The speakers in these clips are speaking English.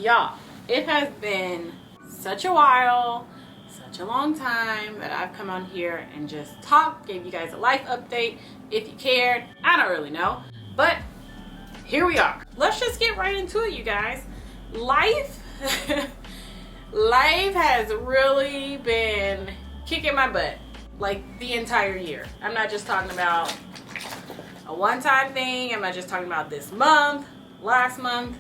Y'all, it has been such a while, such a long time that I've come on here and just talked, gave you guys a life update. If you cared, I don't really know, but here we are. Let's just get right into it, you guys. Life has really been kicking my butt like the entire year. I'm not just talking about a one-time thing. I'm not just talking about this month, last month.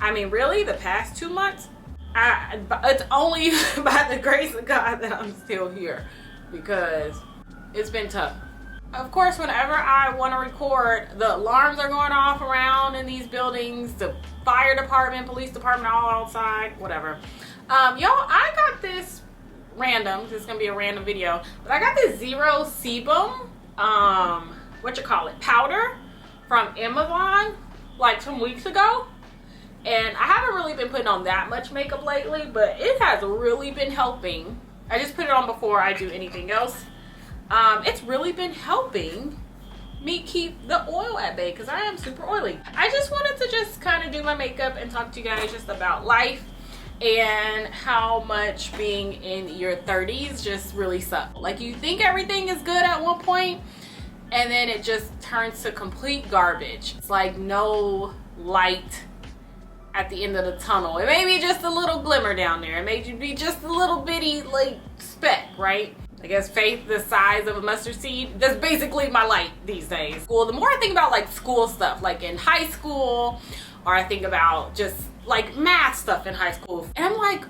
I mean, really, the past 2 months. It's only by the grace of God that I'm still here, because it's been tough. Of course, whenever I want to record, the alarms are going off around in these buildings, the fire department, police department, all outside, whatever. Y'all, I got this random, this is going to be a random video, but I got this Zero Sebum, powder from Amazon, like some weeks ago. And I haven't really been putting on that much makeup lately, but it has really been helping. I just put it on before I do anything else. It's really been helping me keep the oil at bay, because I am super oily. I just wanted to just kind of do my makeup and talk to you guys just about life and how much being in your 30s just really sucks. Like, you think everything is good at one point, and then it just turns to complete garbage. It's like no light at the end of the tunnel. It may be just a little glimmer down there. It may be just a little bitty like speck, right? I guess faith the size of a mustard seed. That's basically my light these days. Well, the more I think about like school stuff, like in high school, or I think about just like math stuff in high school, and I'm like,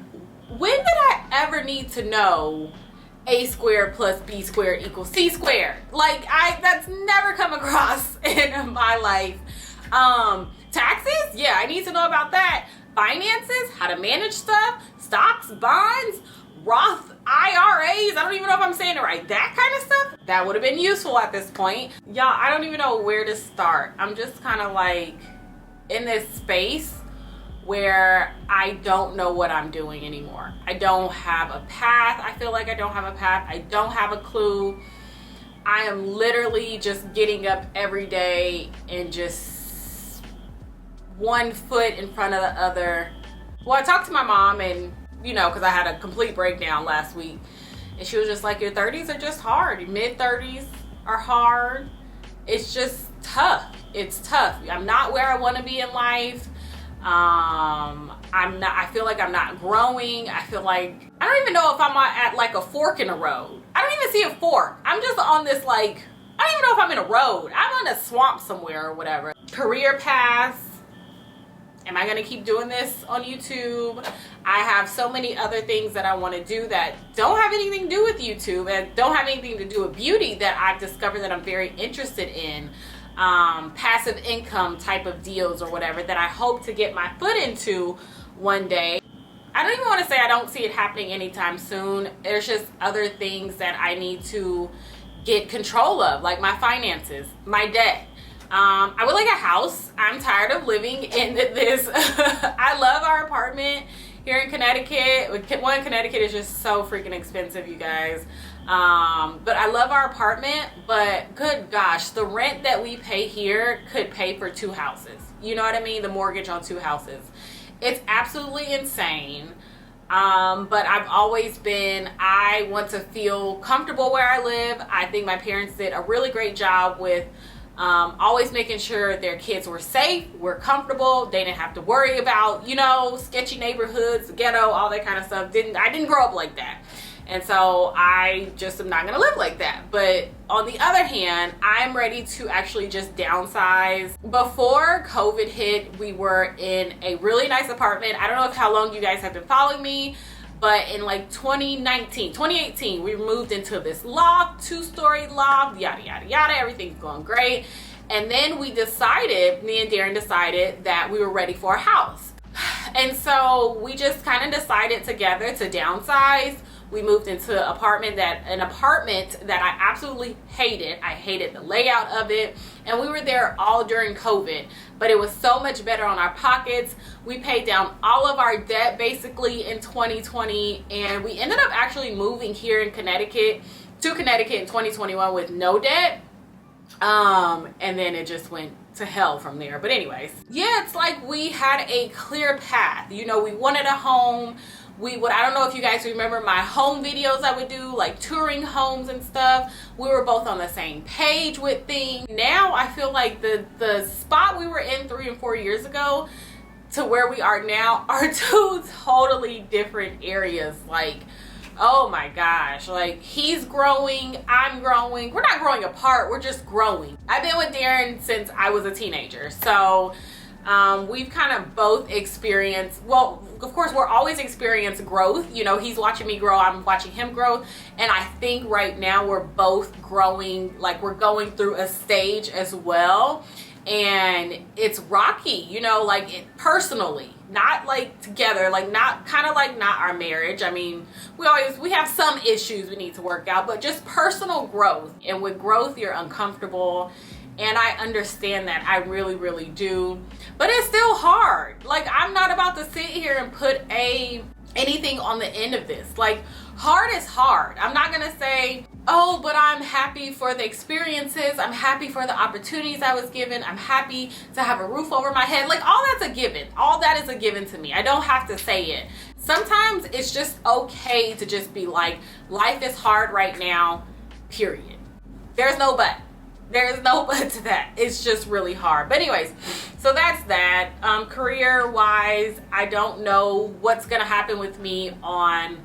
when did I ever need to know a squared plus b squared equals c squared? Like, that's never come across in my life. Taxes, yeah, I need to know about that. Finances, how to manage stuff, stocks, bonds, Roth IRAs, I don't even know if I'm saying it right. That kind of stuff, that would have been useful at this point. Y'all, I don't even know where to start. I'm just kind of like in this space where I don't know what I'm doing anymore. I don't have a path. I feel like I don't have a path. I don't have a clue. I am literally just getting up every day and just one foot in front of the other. Well, I talked to my mom, and you know, because I had a complete breakdown last week, and she was just like, your 30s are just hard. Your mid-30s are hard. It's just tough. It's tough. I'm not where I want to be in life. I feel like I'm not growing. I feel like, I don't even know if I'm at like a fork in the road. I don't even see a fork. I'm just on this like, I don't even know if I'm in a road. I'm on a swamp somewhere or whatever. Career paths. Am I going to keep doing this on YouTube? I have so many other things that I want to do that don't have anything to do with YouTube and don't have anything to do with beauty that I've discovered that I'm very interested in. Passive income type of deals or whatever that I hope to get my foot into one day. I don't even want to say I don't see it happening anytime soon. There's just other things that I need to get control of, like my finances, my debt. I would like a house. I'm tired of living in this. I love our apartment here in Connecticut. Connecticut is just so freaking expensive, you guys. But I love our apartment, but good gosh, the rent that we pay here could pay for 2 houses. You know what I mean? The mortgage on 2 houses. It's absolutely insane. But I've always been, I want to feel comfortable where I live. I think my parents did a really great job with always making sure their kids were safe, were comfortable. They didn't have to worry about, you know, sketchy neighborhoods, ghetto, all that kind of stuff. I didn't grow up like that. And so I just am not going to live like that. But on the other hand, I'm ready to actually just downsize. Before COVID hit, we were in a really nice apartment. I don't know how long you guys have been following me, but in like 2018, we moved into this loft, 2-story loft, yada, yada, yada. Everything's going great. And then me and Darren decided that we were ready for a house. And so we just kind of decided together to downsize. We moved into an apartment that I absolutely hated. I hated the layout of it. And we were there all during COVID, but it was so much better on our pockets. We paid down all of our debt basically in 2020, and we ended up actually moving here in Connecticut in 2021 with no debt. And then it just went to hell from there. But anyways, yeah, it's like we had a clear path. You know, we wanted a home. I don't know if you guys remember my home videos I would do, like touring homes and stuff. We were both on the same page with things. Now I feel like the spot we were in 3 and 4 years ago to where we are now are two totally different areas. Like, oh my gosh, like he's growing, I'm growing. We're not growing apart, we're just growing. I've been with Darren since I was a teenager. So we've kind of both experienced, well, of course, we're always experiencing growth. You know, he's watching me grow, I'm watching him grow. And I think right now we're both growing, like we're going through a stage as well. And it's rocky, you know, like personally, not like together, like not kind of like not our marriage. I mean, we have some issues we need to work out, but just personal growth. And with growth, you're uncomfortable. And I understand that, I really, really do. But it's still hard. Like, I'm not about to sit here and put anything on the end of this. Like, hard is hard. I'm not gonna say, oh, but I'm happy for the experiences. I'm happy for the opportunities I was given. I'm happy to have a roof over my head. Like, all that's a given. All that is a given to me. I don't have to say it. Sometimes it's just okay to just be like, life is hard right now, period. There's no but. There's no but to that. It's just really hard. But anyways, so that's that. Career-wise, I don't know what's going to happen with me on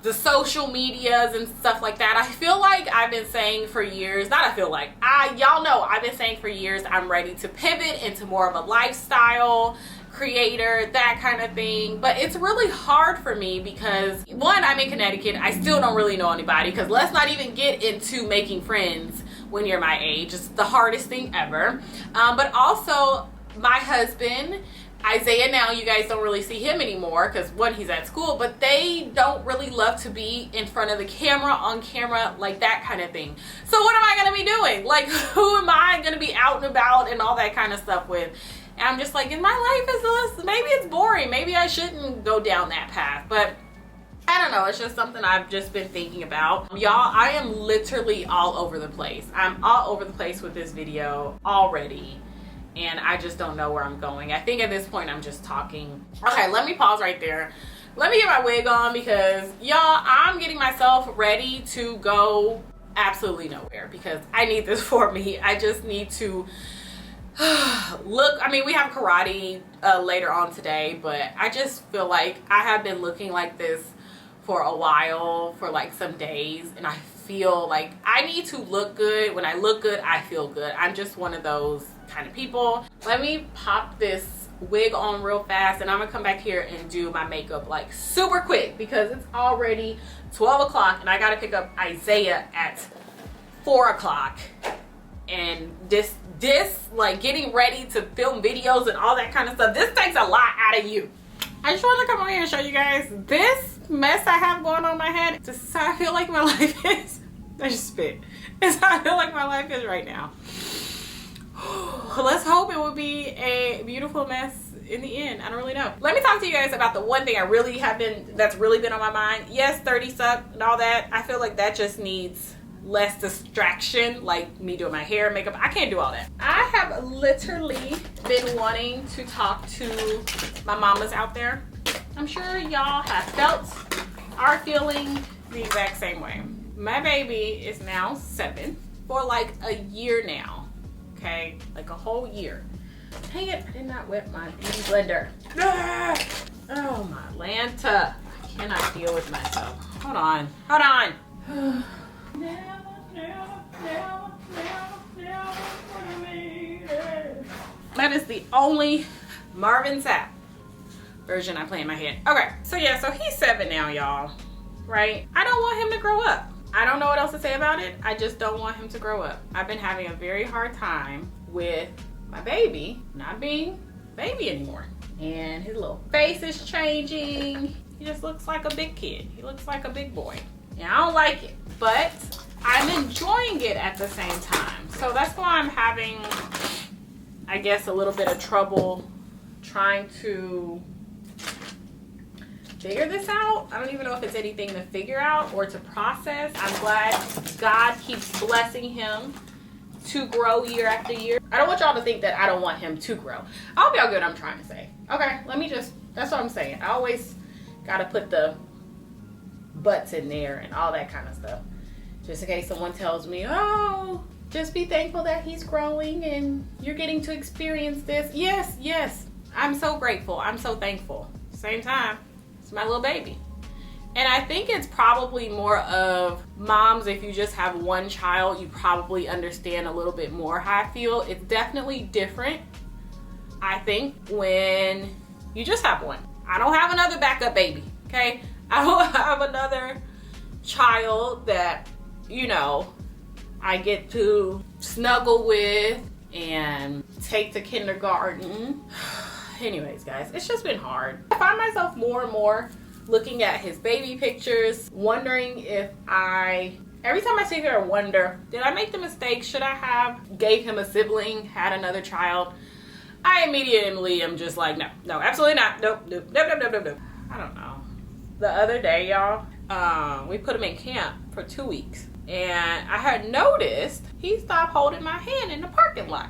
the social medias and stuff like that. I feel like I've been saying for years, y'all know I've been saying for years I'm ready to pivot into more of a lifestyle creator, that kind of thing. But it's really hard for me because, one, I'm in Connecticut. I still don't really know anybody, because let's not even get into making friends when you're my age. It's the hardest thing ever. But also my husband, Isaiah, now you guys don't really see him anymore because, one, he's at school, but they don't really love to be in front of the camera, on camera, like that kind of thing. So what am I going to be doing? Like, who am I going to be out and about and all that kind of stuff with? And I'm just like, in my life is this, maybe it's boring. Maybe I shouldn't go down that path. But I don't know, it's just something I've just been thinking about. Y'all, I am literally all over the place. I'm all over the place with this video already, and I just don't know where I'm going. I think at this point I'm just talking. Okay, let me pause right there. Let me get my wig on, because y'all, I'm getting myself ready to go absolutely nowhere, because I need this for me. I just need to look. I mean, we have karate later on today, but I just feel like I have been looking like this for a while, for like some days, and I feel like I need to look good. When I look good, I feel good. I'm just one of those kind of people. Let me pop this wig on real fast, and I'm gonna come back here and do my makeup like super quick, because it's already 12 o'clock and I gotta pick up Isaiah at 4 o'clock. And this like getting ready to film videos and all that kind of stuff, this takes a lot out of you. I just want to come on here and show you guys this mess I have going on in my head. This is how I feel like my life is. I just spit. It's how I feel like my life is right now. Let's hope it will be a beautiful mess in the end. I don't really know. Let me talk to you guys about the one thing that's really been on my mind. Yes, 30 suck and all that. I feel like that just needs less distraction, like me doing my hair, makeup. I can't do all that. I have literally been wanting to talk to my mamas out there. I'm sure y'all are feeling the exact same way. My baby is now 7 for like a year now. Okay, like a whole year. Dang it, I did not wet my beauty blender. Ah! Oh my Lanta, I cannot deal with myself. Hold on. That is the only Marvin Sapp version I play in my head. Okay, so yeah, so he's 7 now, y'all, right? I don't want him to grow up. I don't know what else to say about it. I just don't want him to grow up. I've been having a very hard time with my baby not being baby anymore. And his little face is changing. He just looks like a big kid. He looks like a big boy. And I don't like it, but I'm enjoying it at the same time. So that's why I'm having, I guess, a little bit of trouble trying to figure this out. I don't even know if it's anything to figure out or to process. I'm glad God keeps blessing him to grow year after year. I don't want y'all to think that I don't want him to grow. I hope y'all get what I'm trying to say. Okay, that's what I'm saying. I always gotta put the buts in there and all that kind of stuff. Just in case someone tells me, oh, just be thankful that he's growing and you're getting to experience this. Yes, yes. I'm so grateful. I'm so thankful. Same time, it's my little baby. And I think it's probably more of moms, if you just have one child, you probably understand a little bit more how I feel. It's definitely different, I think, when you just have one. I don't have another backup baby, okay? I don't have another child that, you know, I get to snuggle with and take to kindergarten. Anyways, guys, it's just been hard. I find myself more and more looking at his baby pictures, wondering if every time I sit here and wonder, did I make the mistake? Should I have gave him a sibling, had another child? I immediately am just like, no, absolutely not. Nope. I don't know. The other day, y'all, we put him in camp for 2 weeks. And I had noticed he stopped holding my hand in the parking lot.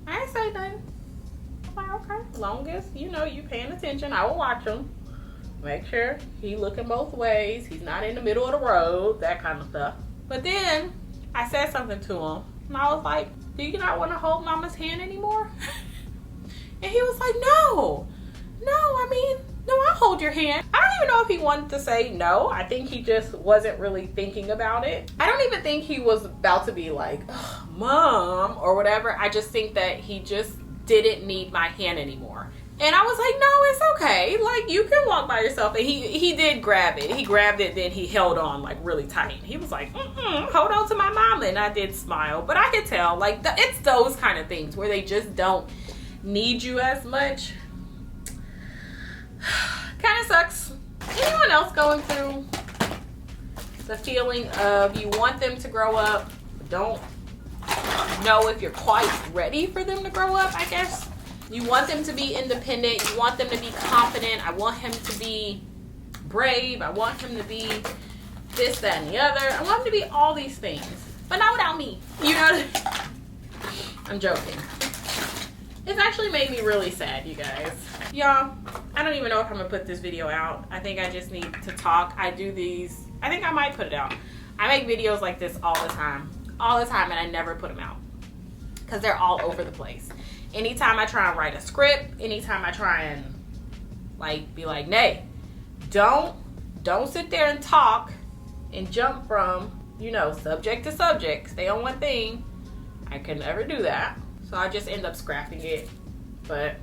I ain't say nothing. I'm like, okay, long as, you know, you paying attention, I will watch him. Make sure he looking both ways. He's not in the middle of the road, that kind of stuff. But then I said something to him. And I was like, do you not want to hold mama's hand anymore? And he was like, no, I'll hold your hand. I don't even know if he wanted to say no. I think he just wasn't really thinking about it. I don't even think he was about to be like, mom, or whatever. I just think that he just didn't need my hand anymore. And I was like, no, it's okay. Like, you can walk by yourself. And he did grab it. He grabbed it, then he held on like really tight. He was like, hold on to my mama. And I did smile. But I could tell, like, it's those kind of things where they just don't need you as much. Kind of sucks. Anyone else going through the feeling of you want them to grow up, but don't know if you're quite ready for them to grow up, I guess? You want them to be independent. You want them to be confident. I want him to be brave. I want him to be this, that, and the other. I want him to be all these things, but not without me. You know what I mean? I'm joking. It's actually made me really sad, you guys. Y'all, I don't even know if I'm gonna put this video out. I think I just need to talk. I do these, I think I might put it out. I make videos like this all the time, and I never put them out because they're all over the place. Anytime I try and write a script, anytime I try and like be like, nay, don't sit there and talk and jump from, you know, subject to subject. Stay on one thing. I can never do that. So I just end up scrapping it, but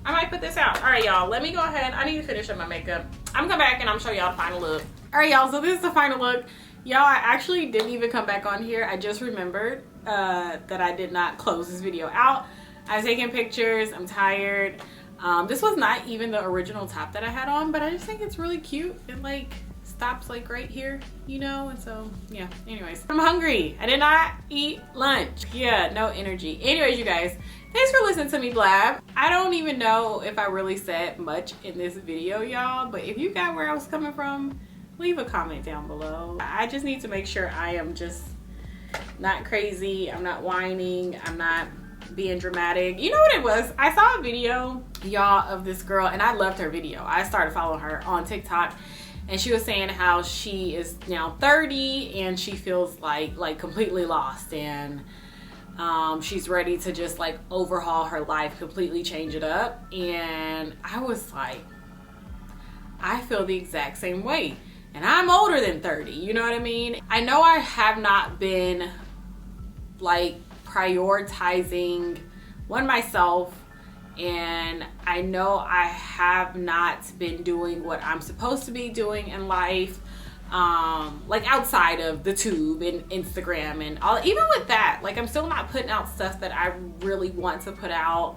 I might put this out. All right, y'all, let me go ahead. I need to finish up my makeup. I'm gonna come back and I'm show y'all the final look. All right, y'all, so this is the final look. Y'all, I actually didn't even come back on here. I just remembered that I did not close this video out. I was taking pictures, I'm tired. This was not even the original top that I had on, but I just think it's really cute. It like stops like right here, you know, and so yeah, anyways, I'm hungry. I did not eat lunch. Yeah, no energy. Anyways, you guys, thanks for listening to me blab. I don't even know if I really said much in this video, y'all, but if you got where I was coming from, leave a comment down below. I just need to make sure I am just not crazy, I'm not whining, I'm not being dramatic. You know what it was? I saw a video, y'all, of this girl, and I loved her video. I started following her on TikTok, and she was saying how she is now 30 and she feels like completely lost, and she's ready to just like overhaul her life, completely change it up. And I was like, I feel the exact same way, and I'm older than 30, you know what I mean? I know I have not been like prioritizing myself, and I know I have not been doing what I'm supposed to be doing in life, like outside of the tube and Instagram and all. Even with that, like, I'm still not putting out stuff that I really want to put out,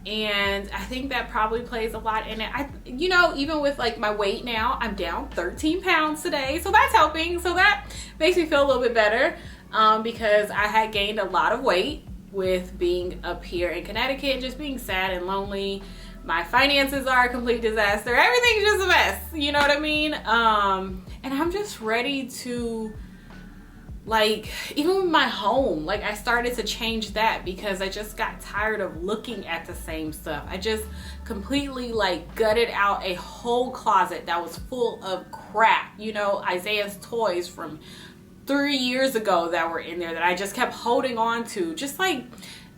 and I think that probably plays a lot in it. You know, even with like my weight now, I'm down 13 pounds today, so that's helping. So that makes me feel a little bit better, because I had gained a lot of weight with being up here in Connecticut, just being sad and lonely, My finances are a complete disaster. Everything's just a mess. You know what I mean? And I'm just ready to, like, even with my home, like, I started to change that because I just got tired of looking at the same stuff. I just completely, like, gutted out a whole closet that was full of crap. You know, Isaiah's toys from 3 years ago that were in there that I just kept holding on to. Just like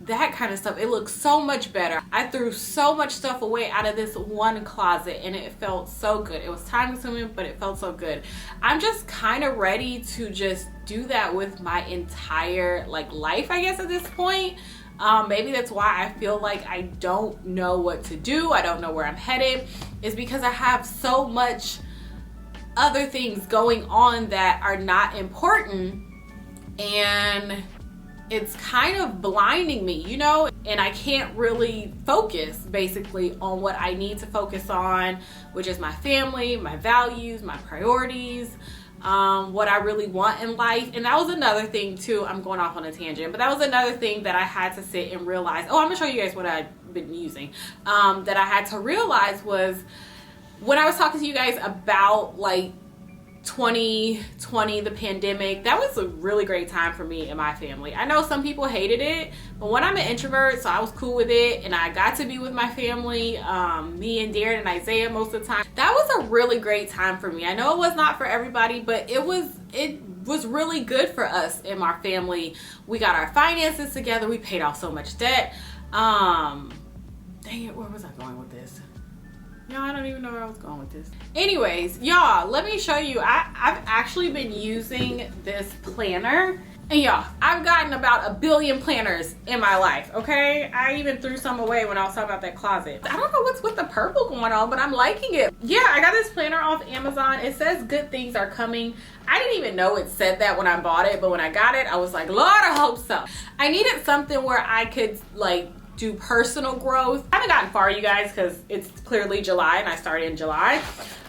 that kind of stuff. It looks so much better. I threw so much stuff away out of this one closet and it felt so good. It was time consuming, but it felt so good. I'm just kind of ready to just do that with my entire, like, life, I guess, at this point. Maybe that's why I feel like I don't know what to do. I don't know where I'm headed. Is because I have so much other things going on that are not important, and it's kind of blinding me, you know, and I can't really focus basically on what I need to focus on, which is my family, my values, my priorities, what I really want in life. And that was another thing too. I'm going off on a tangent, but that was another thing that I had to sit and realize. Oh, I'm gonna show you guys what I've been using. That I had to realize was when I was talking to you guys about, like, 2020, the pandemic, that was a really great time for me and my family. I know some people hated it, but when I'm an introvert, so I was cool with it, and I got to be with my family, me and Darren and Isaiah most of the time. That was a really great time for me. I know it was not for everybody, but it was really good for us and our family. We got our finances together. We paid off so much debt. Dang it, where was I going with this? No, I don't even know where I was going with this. Anyways, y'all, let me show you. I've actually been using this planner. And y'all, I've gotten about 1 billion planners in my life, okay? I even threw some away when I was talking about that closet. I don't know what's with the purple going on, but I'm liking it. Yeah, I got this planner off Amazon. It says good things are coming. I didn't even know it said that when I bought it, but when I got it, I was like, Lord, I hope so. I needed something where I could, like, do personal growth. I haven't gotten far, you guys, because it's clearly July and I started in July.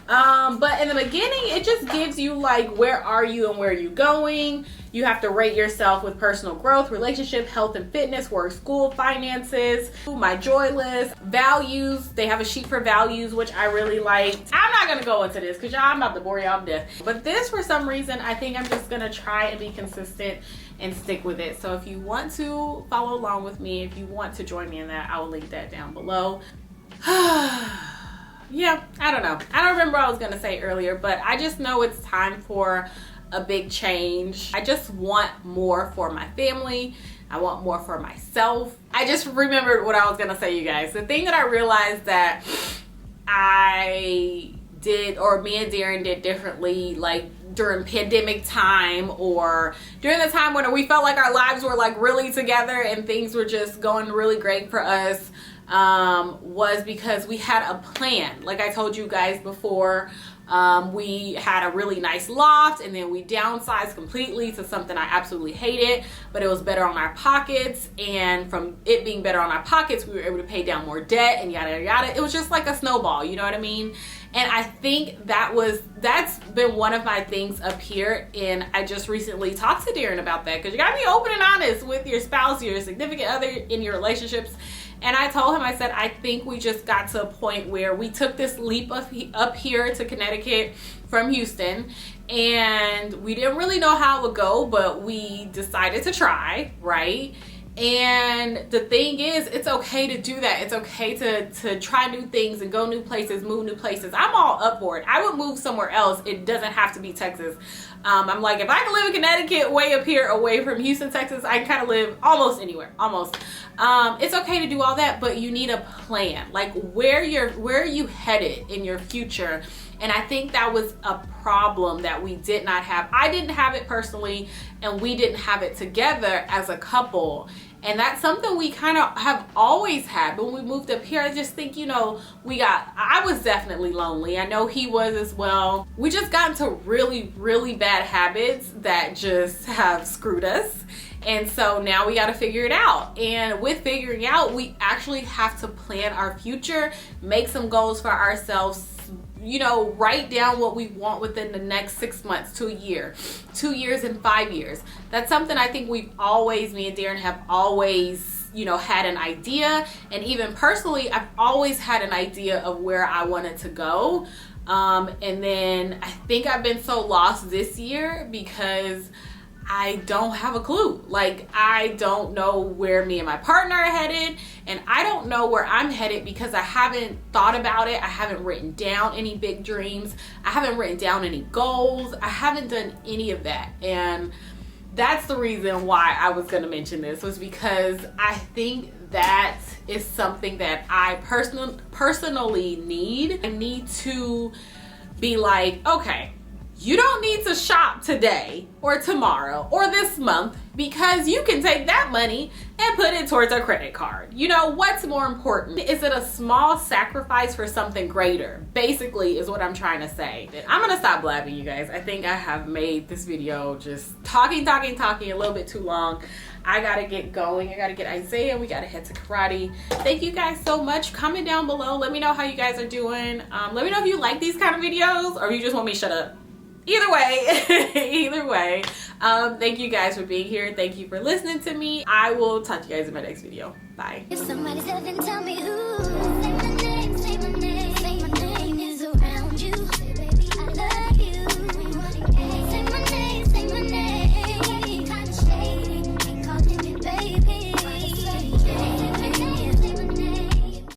But in the beginning, it just gives you, like, where are you and where are you going. You have to rate yourself with personal growth, relationship, health and fitness, work, school, finances, my joy list, values. They have a sheet for values, which I really like. I'm not gonna go into this because y'all, I'm about to bore y'all to death. But this, for some reason, I think I'm just gonna try and be consistent and stick with it. So if you want to follow along with me, if you want to join me in that, I will link that down below. Yeah, I don't know. I don't remember what I was gonna say earlier, but I just know it's time for a big change. I just want more for my family. I want more for myself. I just remembered what I was gonna say, you guys. The thing that I realized that I did, or me and Darren did differently, like during pandemic time or during the time when we felt like our lives were, like, really together and things were just going really great for us, was because we had a plan. Like I told you guys before, we had a really nice loft and then we downsized completely to something I absolutely hated, but it was better on our pockets, and from it being better on our pockets, we were able to pay down more debt and yada yada. It was just like a snowball, you know what I mean? And I think that's been one of my things up here, and I just recently talked to Darren about that, because you gotta be open and honest with your spouse, your significant other in your relationships. And I told him, I said, I think we just got to a point where we took this leap up here to Connecticut from Houston, and we didn't really know how it would go, but we decided to try, right? And the thing is, it's okay to do that. It's okay to try new things and go new places, move new places. I'm all up for it. I would move somewhere else. It doesn't have to be Texas. I'm like, if I can live in Connecticut, way up here, away from Houston, Texas, I can kind of live almost anywhere, almost. It's okay to do all that, but you need a plan. Like, where are you headed in your future? And I think that was a problem that we did not have. I didn't have it personally, and we didn't have it together as a couple. And that's something we kind of have always had. But when we moved up here, I just think, you know, I was definitely lonely. I know he was as well. We just got into really, really bad habits that just have screwed us. And so now we got to figure it out. And with figuring out, we actually have to plan our future, make some goals for ourselves, you know, write down what we want within the next 6 months to a year, 2 years and 5 years. That's something I think me and Darren have always you know, had an idea. And even personally, I've always had an idea of where I wanted to go. And then I think I've been so lost this year because I don't have a clue. Like, I don't know where me and my partner are headed, and I don't know where I'm headed because I haven't thought about it. I haven't written down any big dreams. I haven't written down any goals. I haven't done any of that. And that's the reason why I was going to mention this, was because I think that is something that I personally need. I need to be like, okay, you don't need to shop today or tomorrow or this month because you can take that money and put it towards a credit card. You know, what's more important? Is it a small sacrifice for something greater? Basically is what I'm trying to say. I'm gonna stop blabbing, you guys. I think I have made this video just talking a little bit too long. I gotta get going. I gotta get Isaiah. We gotta head to karate. Thank you guys so much. Comment down below. Let me know how you guys are doing. Let me know if you like these kind of videos or if you just want me to shut up. Either way, thank you guys for being here. Thank you for listening to me. I will talk to you guys in my next video. Bye. If somebody's heaven, tell me who.